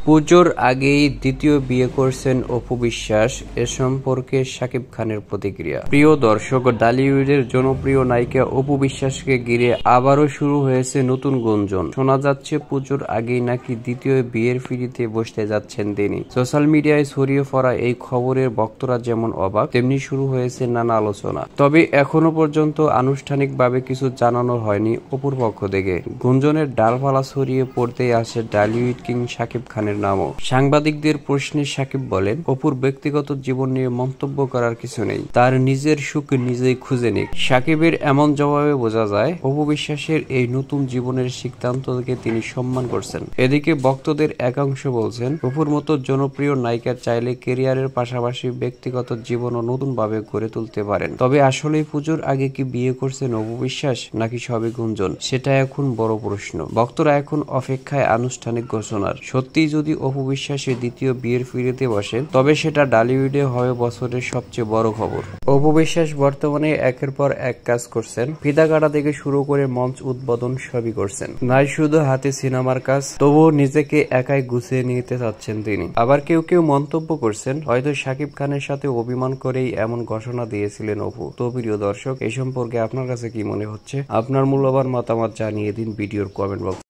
পুজোর আগেই দ্বিতীয় বিয়ে করছেন অপু বিশ্বাস, এ সম্পর্কে শাকিব খানের প্রতিক্রিয়া। প্রিয় দর্শক, টলিউডের জনপ্রিয় নায়িকা অপু বিশ্বাসকে ঘিরে আবারও শুরু হয়েছে নতুন গুঞ্জন। শোনা যাচ্ছে পুজোর আগেই নাকি দ্বিতীয় বিয়ের পিঁড়িতে বসতে যাচ্ছেন তিনি। সোশ্যাল মিডিয়ায় ছড়িয়ে পড়া এই খবরের ভক্তরা যেমন অবাক, তেমনি শুরু হয়েছে নানা আলোচনা। তবে এখনো পর্যন্ত আনুষ্ঠানিকভাবে কিছু জানানো হয়নি অপুর পক্ষ থেকে। গুঞ্জনের ডালপালা ছড়িয়ে পড়তেই আসে টলিউড কিং শাকিব খানের নামও। সাংবাদিকদের প্রশ্নে শাকিব বলেন, অপুর ব্যক্তিগত জীবন নিয়ে মন্তব্য করার কিছু নেই, তার নিজের সুখ নিজেই খুঁজে নিক। শাকিবের এমন জবাবে বোঝা যায় অপু বিশ্বাসের এই নতুন জীবনের সিদ্ধান্তকে তিনি সম্মান করছেন। এদিকে ভক্তদের একাংশ বলছেন, অপুর মতো জনপ্রিয় নায়িকা চাইলে ক্যারিয়ারের পাশাপাশি ব্যক্তিগত জীবনও নতুন ভাবে গড়ে তুলতে পারেন। তবে আসলে পুজোর আগে কি বিয়ে করছেন অপু বিশ্বাস, নাকি সবই গুঞ্জন, সেটা এখন বড় প্রশ্ন। ভক্তরা এখন অপেক্ষায় আনুষ্ঠানিক ঘোষণার। সত্যি যদি অপু বিশ্বাসের দ্বিতীয় বিয়ের পিঁড়িতে বসেন, তবে সেটা টলিউডে হবে বছরের সবচেয়ে বড় খবর। অপু বিশ্বাস বর্তমানে একের পর এক কাজ করছেন। ফিতা কাটা থেকে শুরু করে মঞ্চ উদ্বোধন সবই করছেন। নাই শুধু হাতে সিনেমার কাজ, তবুও নিজেকে একাই গুছিয়ে নিতে চাচ্ছেন তিনি। আবার কেউ কেউ মন্তব্য করছেন, হয়তো শাকিব খানের সাথে অভিমান করেই এমন ঘোষণা দিয়েছিলেন অপু। তো প্রিয় দর্শক, এই সম্পর্কে আপনার কাছে কি মনে হচ্ছে? আপনার মূল্যবান মতামত জানিয়ে দিন ভিডিওর কমেন্ট বক্সে।